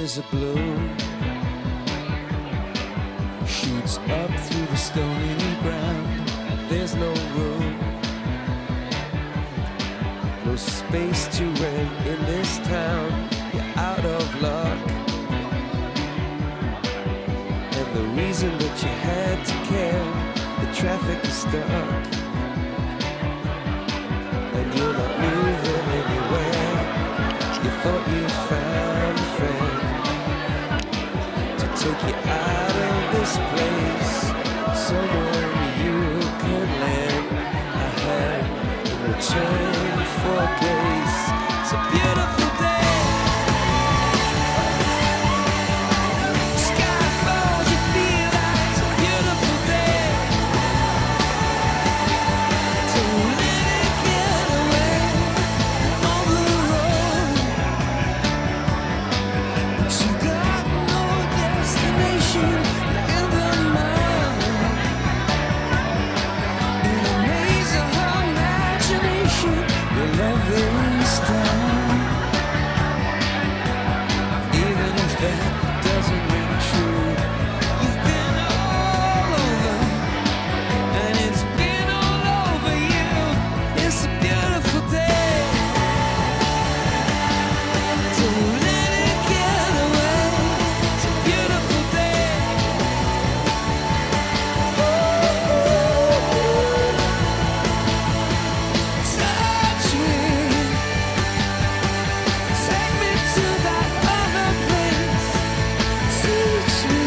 colors of blue shoots up through the stony ground. There's no room, no space to rent in this town. You're out of luck, and the reason that you had to care, the traffic is stuck, and you're not moving anywhere. You thought you found a friend to take you out of this place, someone you could lend a hand in return for grace. It's a beautiful day. Sky falls, you feel like it's a beautiful day. Don't let it get away on the road, but you got no destination in the mind. In a maze of imagination, your love is down. Even if that doesn't ring true, you've been all over, and it's been all over you. It's a beautiful day. Don't let it get away. It's a beautiful day. Touch me, take me to that other place. Teach me.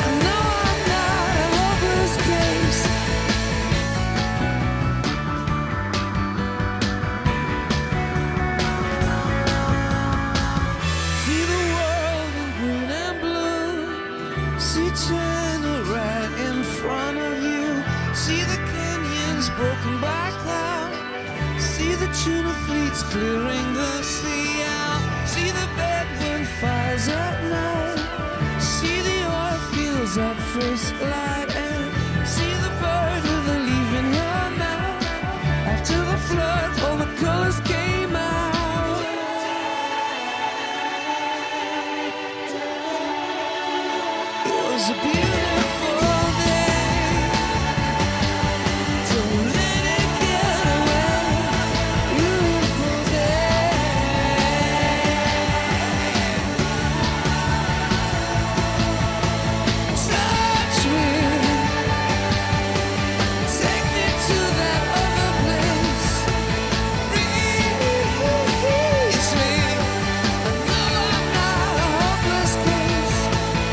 I know I'm not a hopeless case. See the world in green and blue. See China right in front of you. See the canyons broken by cloud. See the tuna fleets clearing the sea out. See the bedroom fires at night. See the oil fields at first light. And see the bird with a leaf in her mouth. After the flood, all the colors came out. It was a beautiful day. Don't let it get away. Beautiful day. Touch me, take me to that other place. Reach me. I know I'm not a hopeless case.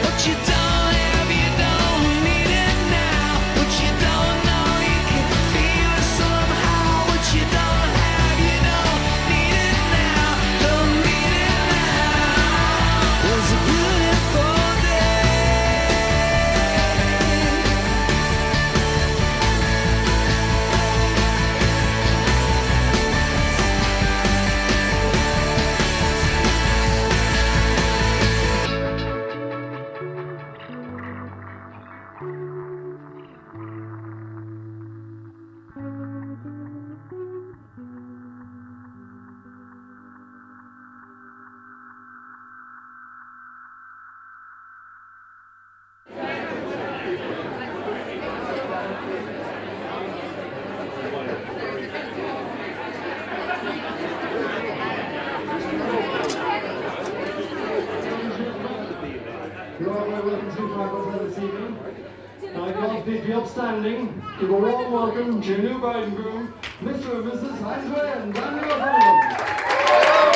What you don't have, you don't need it now. What you don't know, you can feel it somehow. What you don't have, you don't need it now. Don't need it now. It was a beautiful day. You are very welcome to Michael this evening. I call the upstanding to the warm welcome to your new bride and groom, Mr. and Mrs. Andrea and Daniel O'Sullivan.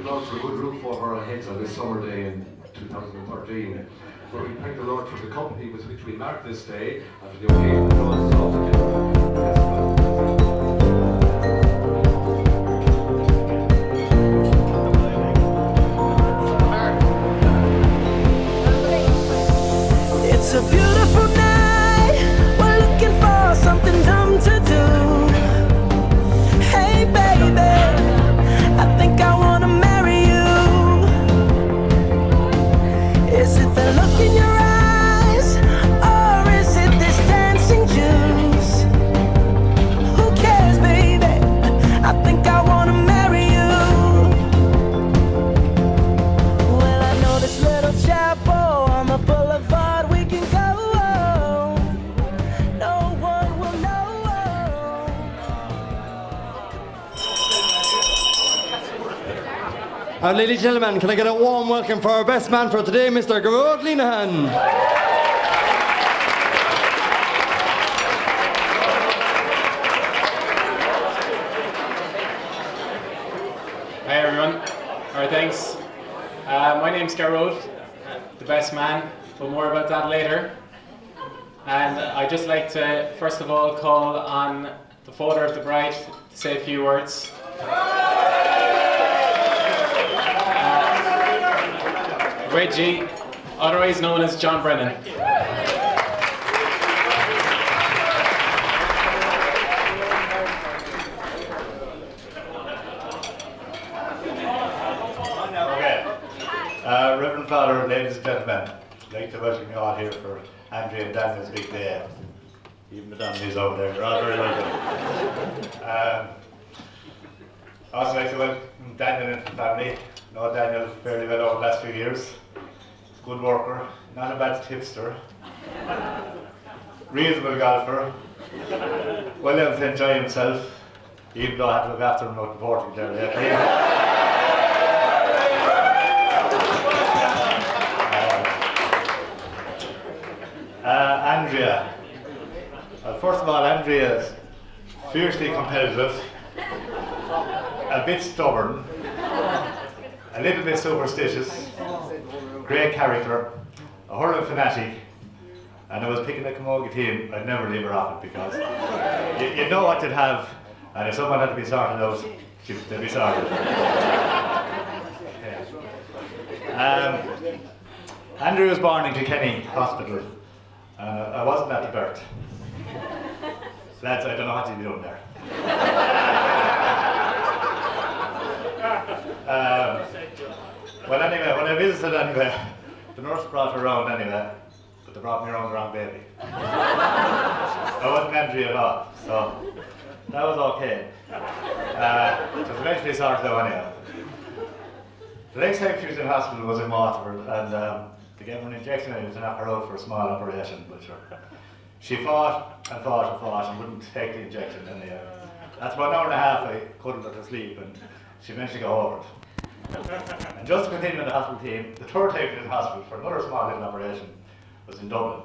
the Lord for a good roof over our heads on this summer day in 2013. But we thank the Lord for the company with which we mark this day and for the occasion that draws us all together. It's a beautiful night. We're looking for something dumb to do. Hey baby, I think I wanna marry you. Is it the look in your eyes, or is it this dancing juice? Who cares, baby? I think I wanna marry you. Well, I know this little chapel on the boulevard we can go. No one will know. Ladies and gentlemen, can I get a warm welcome for our best man for today, Mr. Gearóid Línehan. Hi everyone. Alright, thanks. My name's Gearóid, the best man, but more about that later. And I'd just like to, first of all, call on the father of the bride to say a few words. Reggie, otherwise known as John Brennan. Reverend Father, ladies and gentlemen, I'd like to welcome you all here for Andrea and Daniel's big day. Even Madame is over there, you're all very welcome. I'd also like to welcome Daniel into the family. I know Daniel fairly well over the last few years. Good worker, not a bad tipster, reasonable golfer, well able to enjoy himself, even though I had to look after him out in Portugal there lately. Andrea. First of all, Andrea is fiercely competitive, a bit stubborn, a little bit superstitious, great character, a hurling fanatic, and I was picking a camogie team. I'd never leave her off it because you know what you'd have, and if someone had to be sorted out, they'd be sorted. Andrew was born in Kilkenny Hospital. I wasn't at the birth. Lads, I don't know what you'd be doing there. Well, anyway, when I visited anyway, the nurse brought her around anyway, but they brought me around the wrong baby. I wasn't Andrea at all, so that was okay. It was eventually sorted out anyhow. The next time she was in hospital was in Waterford, and they gave her an injection and to knock her out for a small operation, but she fought and fought and fought and wouldn't take the injection. And after about an hour and a half, I cuddled her to sleep, and she eventually got over it. And just to continue with the hospital team, the third time she was in hospital for another small little operation was in Dublin.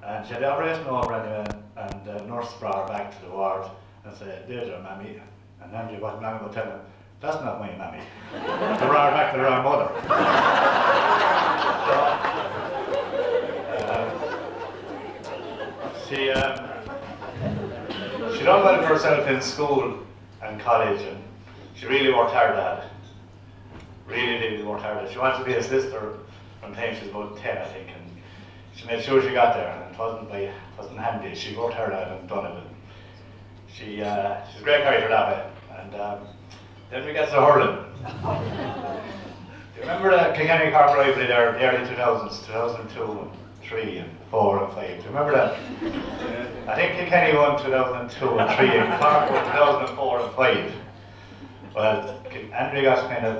And she had the operation over anyway, and the nurse brought her back to the ward and said, "There's your mammy." And Andrew wasn't long ago telling him, "That's not my mammy." They brought her back to the wrong mother. She done well for herself in school and college, and she really worked hard at it. Really worked hard at it. She wanted to be a solicitor from the time she was about 10, I think, and she made sure she got there, and it wasn't handy. She worked hard at it and done it. And she's a great character that way. And then we get to hurling. Do you remember the Kilkenny Cork rivalry there in the early 2000s, 2002 and 3 and 4 and 5? Do you remember that? I think Kilkenny won 2002 and 3 and Cork won 2004 and 5. Well, Andrea got kind of a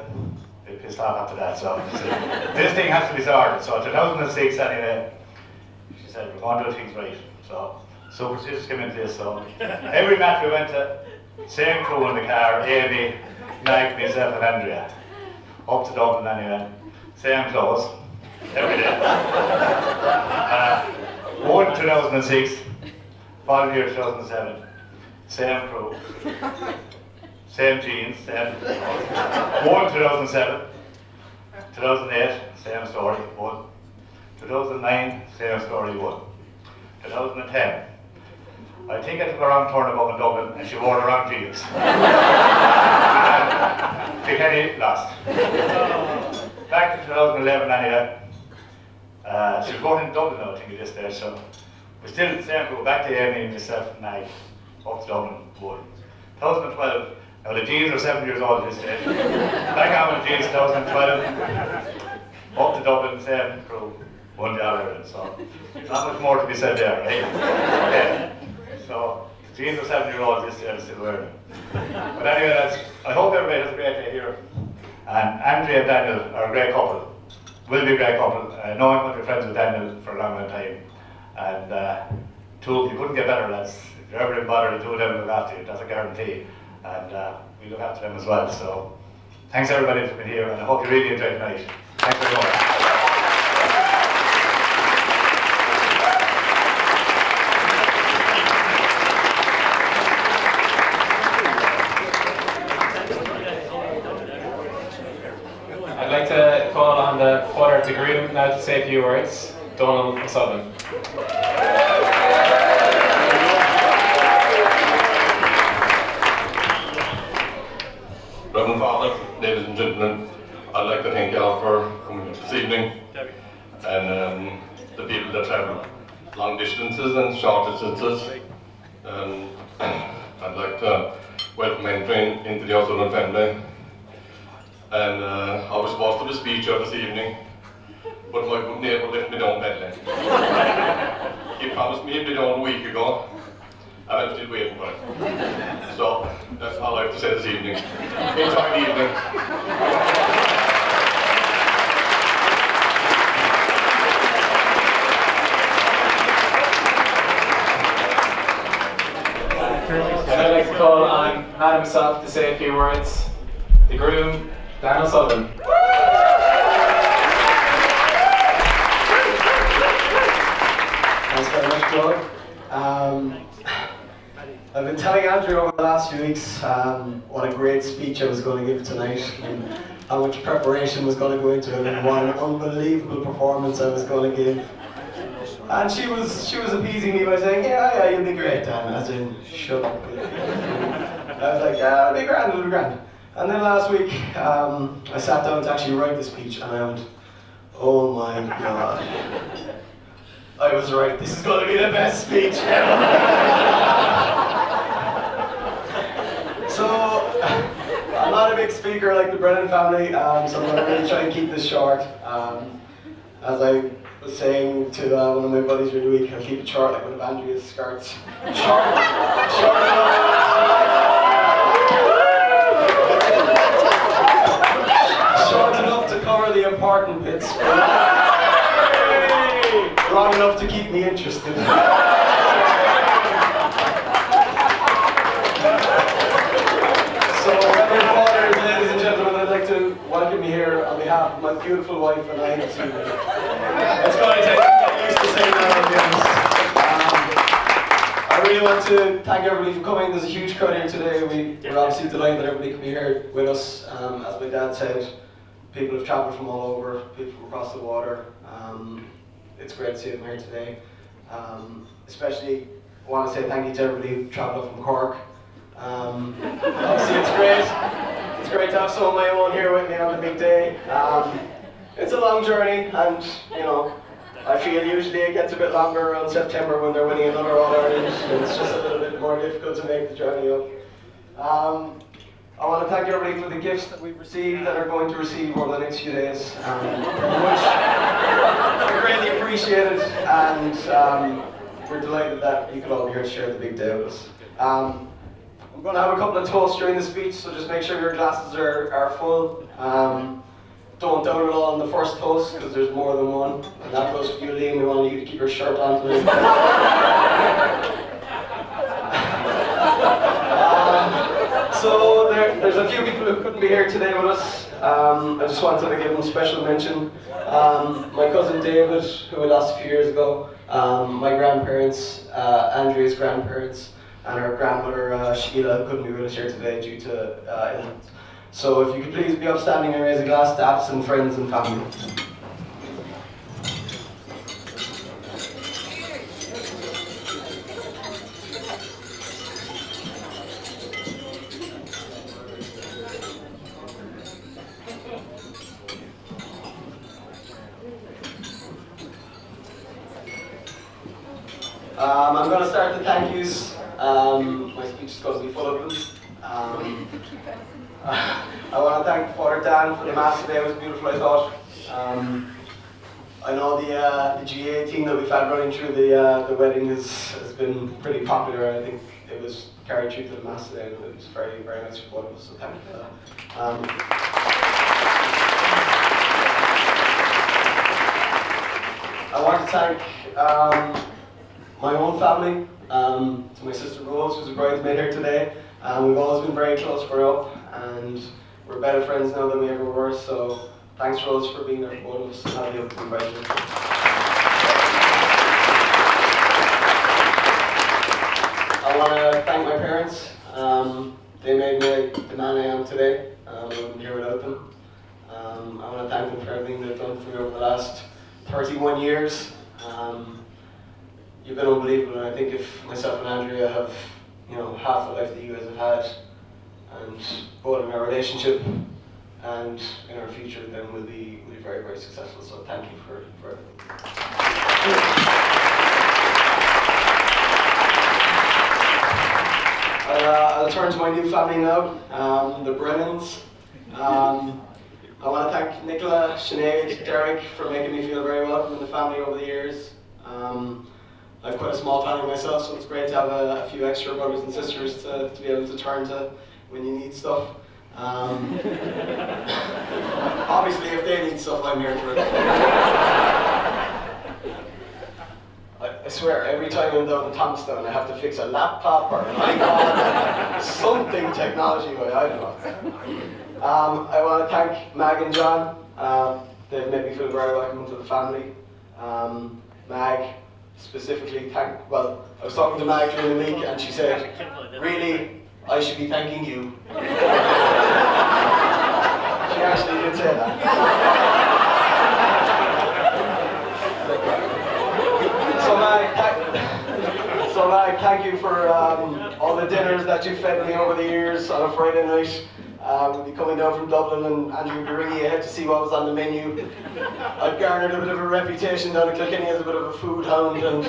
bit pissed off after that, so she said, this thing has to be sorted. So 2006 anyway, she said, we're going to do things right. So superstitious came into this, so every match we went to, same crew in the car, Amy, Mike, myself and Andrea. Up to Dublin anyway, same clothes, every day. Won 2006, following year 2007, same crew. same jeans, same. One 2007, 2008, same story, one. 2009, same story, one. 2010, I think I took a wrong turn above in Dublin and she wore the wrong jeans. Kilkenny lost. Back to 2011 anyway. She was born in Dublin now, I think, at this stage, so we're still the same crew. Back to Amy, myself, and I, up to Dublin, one. 2012, now the jeans are 7 years old at this stage. Back on with the jeans, 2012, up to Dublin, same crew, one job everything, so not much more to be said there, right? Okay. So, the jeans are 7 years old at this stage, still wearing them. But anyway, I hope everybody has a great day here. And Andrea and Daniel are a great couple. Will be a great couple. I know I'm going to be friends with Daniel for a long, long time. And two of you couldn't get better, lads. If you're ever in bother, the two of them look after you, that's a guarantee. And we look after them as well. So thanks everybody for being here, and I hope you really enjoyed tonight. Thanks very much. I'd like to call on the father of the groom now to say a few words, Donald O'Sullivan. Reverend Father, ladies and gentlemen, I'd like to thank you all for coming this evening, and the people that travel long distances and short distances. I'd like to welcome Andrea into the O'Sullivan family. And I was supposed to have a speech here this evening, but my good neighbour left me down badly. He promised me he'd be down a week ago, and I'm still waiting for it. So that's all I have to say this evening. Enjoy the evening. And I'd like to call on Adam himself to say a few words. The groom, Dan O'Sullivan. Thanks very much, Claude. I've been telling Andrew over the last few weeks what a great speech I was going to give tonight, and how much preparation was going to go into it, and what an unbelievable performance I was going to give. And she was appeasing me by saying, yeah, you'll be great, Dan, as in, shut up. I was like, yeah, it'll be grand. And then last week, I sat down to actually write the speech, and I went, oh my God. I was right, this is going to be the best speech ever. So, I'm not a big speaker like the Brennan family, so I'm going to really try and keep this short. As I was saying to one of my buddies during the week, I'll keep it short like one of Andrea's skirts. Short enough to cover the important bits. Long enough to keep me interested. So, Reverend Fathers, ladies and gentlemen, I'd like to welcome you here on behalf of my beautiful wife and I this evening. It's going to take getting used to saying that, I'll be honest. I really want to thank everybody for coming. There's a huge crowd here today. We're obviously delighted that everybody could be here with us. As my dad said, people have travelled from all over, people from across the water. It's great to see them here today. Especially, I want to say thank you to everybody who travelled up from Cork. Obviously, it's great. It's great to have some of my own here with me on the big day. It's a long journey, and you know, I feel usually it gets a bit longer around September when they're winning another All-Ireland. It's just a little bit more difficult to make the journey up. I want to thank everybody for the gifts that we've received, that are going to receive over the next few days, which are greatly appreciated, and we're delighted that you could all be here to share the big day with us. I'm going to have a couple of toasts during the speech, so just make sure your glasses are full. Don't down it all on the first toast, because there's more than one, and that goes for you, Liam. We want you to keep your shirt on tonight. So there's a few people who couldn't be here today with us. I just wanted to give them special mention. My cousin David, who we lost a few years ago, my grandparents, Andrea's grandparents, and her grandmother Sheila, who couldn't be with us here today due to illness. So if you could please be upstanding and raise a glass to absent friends and family. I'm going to start the thank yous. My speech is going to be full of them. I want to thank Father Dan for the Mass today. It was beautiful, I thought. I know the GA team that we've had running through the wedding has been pretty popular. I think it was carried through to the Mass today, and it was very, very nice for both of us, so thank you for that. I want to thank my own family, to my sister Rose, who's a bridesmaid here today. We've always been very close growing up, and we're better friends now than we ever were, so thanks Rose for being there for both of us, and I'll be able to invite you. I want to thank my parents. They made me the man I am today. I wouldn't be here without them. I want to thank them for everything they've done for me over the last 31 years. You've been unbelievable, and I think if myself and Andrea have, half the life that you guys have had, and both in our relationship and in our future, then we'll be very, very successful. So thank you for everything. I'll turn to my new family now, the Brennans. I want to thank Nicola, Sinead, Derek for making me feel very welcome in the family over the years. I've quite a small family myself, so it's great to have a few extra brothers and sisters to be able to turn to when you need stuff. Obviously, if they need stuff, I'm here for it. I swear, every time I'm down in Thomastown, I have to fix a laptop or an iPod, something technology-wise, I don't know. I want to thank Mag and John. They've made me feel very welcome into the family. Mag, specifically, I was talking to Mag during the week, and she said, really, I should be thanking you. She actually did say that. So Mag, thank you for all the dinners that you've fed me over the years on a Friday night. We'll be coming down from Dublin, and Andrew would be ringing ahead to see what was on the menu. I've garnered a bit of a reputation down at Kilkenny as a bit of a food hound, and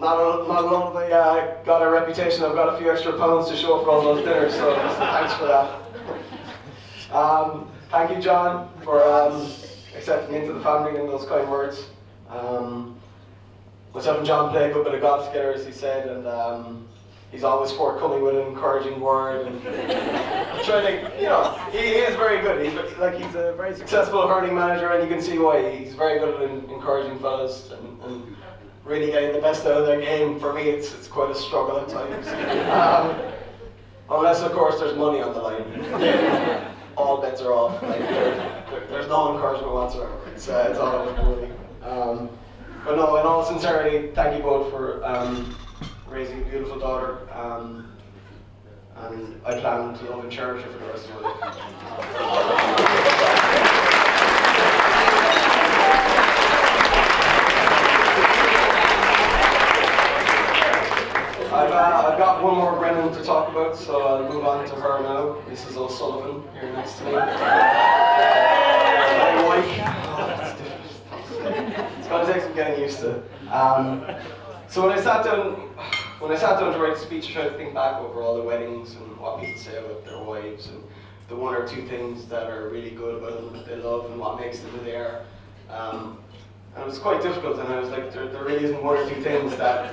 not only have I got a reputation, I've got a few extra pounds to show for all those dinners, so thanks for that. Thank you, John, for accepting me into the family and those kind words. Myself and John play a good bit of golf together, as he said, and he's always forthcoming with an encouraging word, and trying to, he is very good. He's a very successful hurling manager, and you can see why. He's very good at encouraging fellas and really getting the best out of their game. For me, it's quite a struggle at times. Unless, of course, there's money on the line. Then all bets are off. There's no encouragement whatsoever. It's all about the money. But no, in all sincerity, thank you both for raising a beautiful daughter, and I plan to love and cherish her for the rest of my life. I've got one more Brennan to talk about, so I'll move on to her now. Mrs. O'Sullivan, here next to me. My wife. It's going to take some getting used to. So when I sat down to write the speech, I tried to think back over all the weddings and what people say about their wives and the one or two things that are really good about them that they love and what makes them who they are. And it was quite difficult, and I was like, there really isn't one or two things that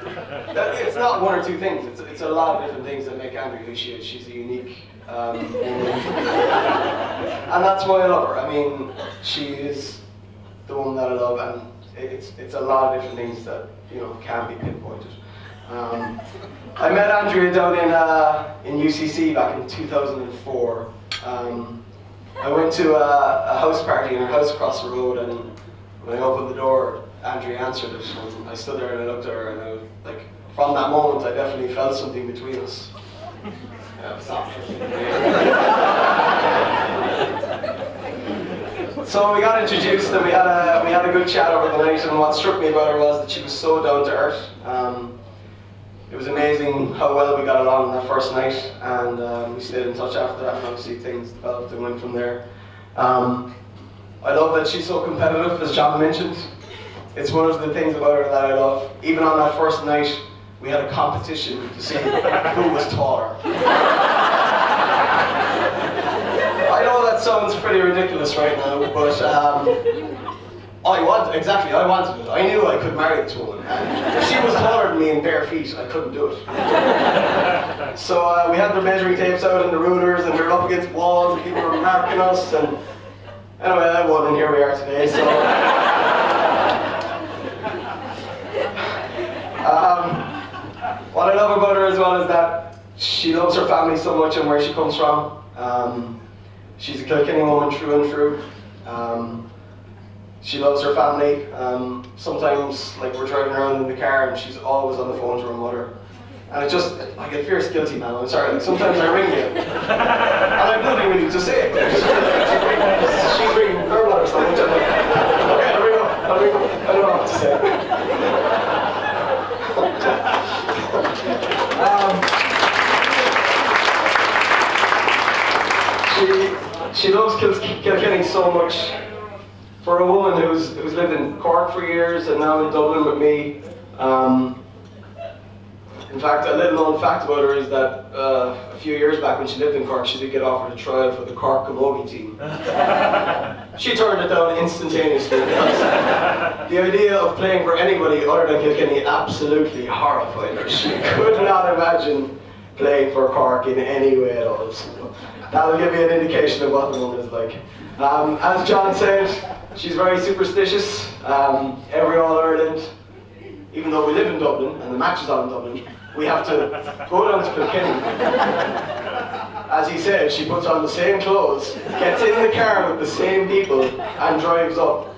it's not one or two things, it's a lot of different things that make Andrea who she is. She's a unique woman. And that's why I love her. I mean, she is the woman that I love, and it's a lot of different things that can't be pinpointed. I met Andrea down in UCC back in 2004. I went to a house party in her house across the road, and when I opened the door, Andrea answered it, and I stood there and I looked at her, and I from that moment, I definitely felt something between us. So we got introduced and we had a good chat over the night, and what struck me about her was that she was so down to earth. It was amazing how well we got along that first night, and we stayed in touch after that, and obviously things developed and went from there. I love that she's so competitive, as John mentioned. It's one of the things about her that I love. Even on that first night, we had a competition to see who was taller. I know that sounds pretty ridiculous right now, but I wanted it. I knew I could marry this woman, and if she was taller than me in bare feet, I couldn't do it. So we had the measuring tapes out and the rulers, and we were up against walls, and people were marking us, and anyway, I won, and here we are today. So what I love about her as well is that she loves her family so much and where she comes from. She's a Kilkenny woman through and through. She loves her family. Sometimes, like, we're driving around in the car and she's always on the phone to her mother. And I get fierce guilty, man. I'm sorry, like, sometimes I ring you. And I've nothing really to say. She's ringing her mother or something. I'm like, okay, I'll ring up. I don't know what to say. She loves Kilkenny so much. For a woman who's lived in Cork for years and now in Dublin with me, in fact, a little known fact about her is that a few years back when she lived in Cork, she did get offered a trial for the Cork Camogie team. She turned it down instantaneously because the idea of playing for anybody other than Kilkenny absolutely horrified her. She could not imagine playing for Cork in any way at all. So that'll give you an indication of what the woman is like. As John said, she's very superstitious. Every All-Ireland, even though we live in Dublin and the match is on in Dublin, we have to go down to Kilkenny. As he said, she puts on the same clothes, gets in the car with the same people, and drives up.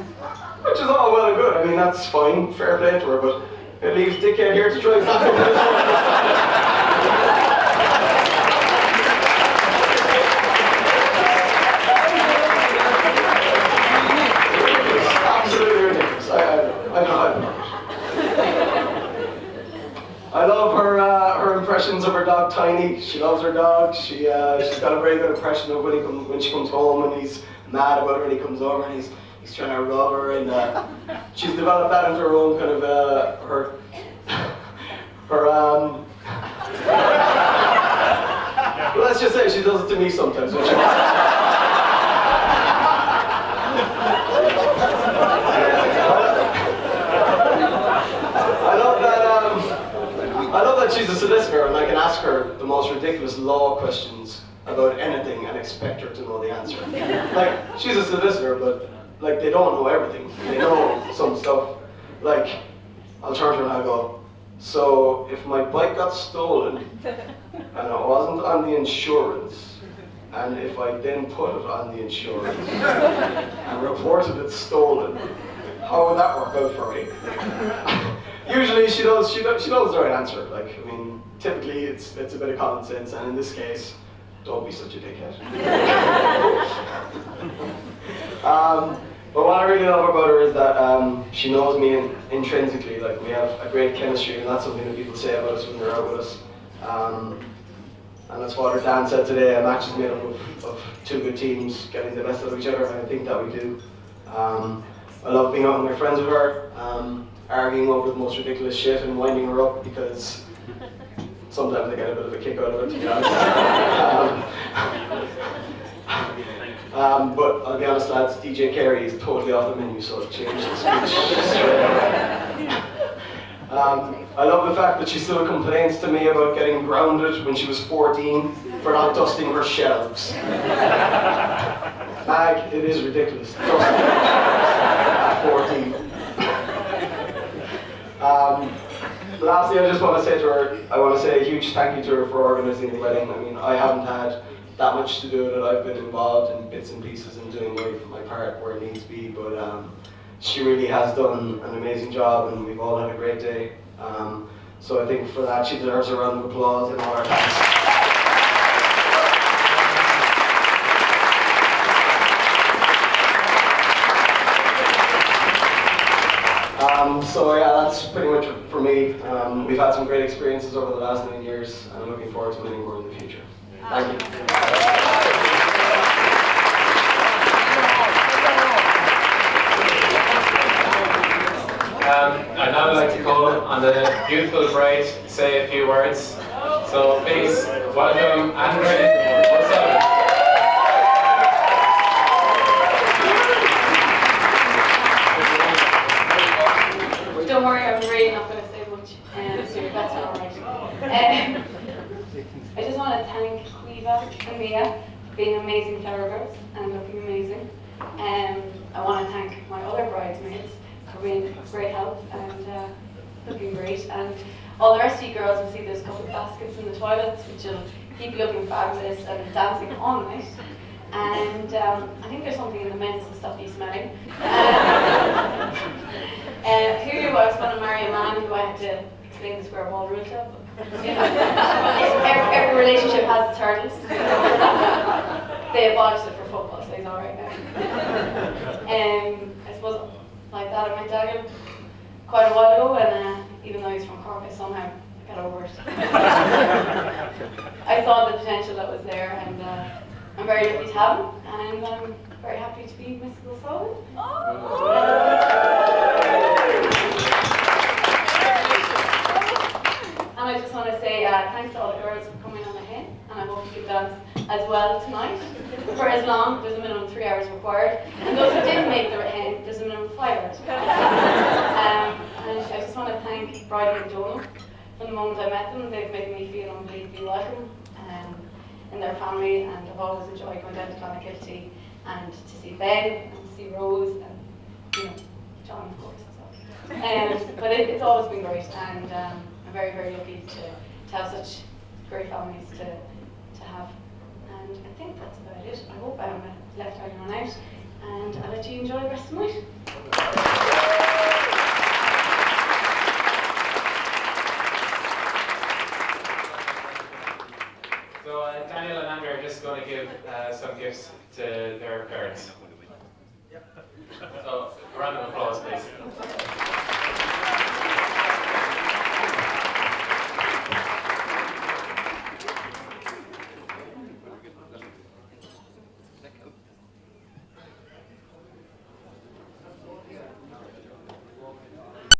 Which is all well and good. I mean, that's fine, fair play to her, but it leaves Dickhead here to drive back over this one. I love her impressions of her dog Tiny. She loves her dog. She's got a very good impression of when she comes home and he's mad about her and he comes over and he's trying to rub her, and she's developed that into her own kind of well, let's just say she does it to me sometimes. I love that she's a solicitor and I can ask her the most ridiculous law questions about anything and expect her to know the answer. Like, she's a solicitor, but like they don't know everything. They know some stuff. Like, I'll turn to her and I'll go, so if my bike got stolen and it wasn't on the insurance, and if I then put it on the insurance and reported it stolen, how would that work out for me? Usually she knows the right answer. Like, I mean, typically it's a bit of common sense, and in this case, don't be such a dickhead. But what I really love about her is that she knows me intrinsically. Like, we have a great chemistry, and that's something that people say about us when they're out with us. And that's what our Dan said today. A match is made up of two good teams getting the best out of each other, and I think that we do. I love being out with my friends with her, arguing over the most ridiculous shit and winding her up because sometimes I get a bit of a kick out of it, to be honest. But I'll be honest, lads, DJ Carey is totally off the menu, so I've changed the speech straight away. I love the fact that she still complains to me about getting grounded when she was 14 for not dusting her shelves. Mag, it is ridiculous. At 14. Lastly, I just want to say to her, I want to say a huge thank you to her for organising the wedding. I mean, I haven't had that much to do with it. I've been involved in bits and pieces and doing my part where it needs to be, but she really has done an amazing job and we've all had a great day. So I think for that she deserves a round of applause and all our thanks. So yeah, that's pretty much it for me. We've had some great experiences over the last 9 years, and I'm looking forward to many more in the future. Thank you. I'd now like to call on the beautiful bride to say a few words. So please welcome Andre O'Sullivan. Don't worry, I'm really not going to say much, so that's alright. I just want to thank Quiva and Mia for being amazing flower girls and looking amazing. I want to thank my other bridesmaids for being great help and looking great. And all the rest of you girls will see there's a couple of baskets in the toilets which will keep looking fabulous and dancing all night. And I think there's something in the mints to stop you smelling. Who I was going to marry a man who I had to explain the square ball rule to. You know, every relationship has its hurdles. They abolished it for football, so he's alright now. I suppose like that I met Daniel quite a while ago, and even though he's from Cork, I somehow got over it. I saw the potential that was there, and I'm very lucky to have him, and I'm very happy to be Mrs. O'Sullivan. And I just want to say thanks to all the girls for coming on the hen, and I hope you can dance as well tonight. For as long, there's a minimum of 3 hours required, and those who didn't make the hen, there's a minimum of 5 hours required. And I just want to thank Bridie and Jonah. From the moment I met them, they've made me feel unbelievably welcome in their family, and I've always enjoyed going down to Clonakilty and to see Ben and to see Rose and John, of course, as well. But it's always been great, and I'm very, very lucky to have such great families to have. And I think that's about it. I hope I haven't left anyone out, and I'll let you enjoy the rest of the night. So Daniel and Andre are just going to give some gifts to their parents. So a round of applause, please.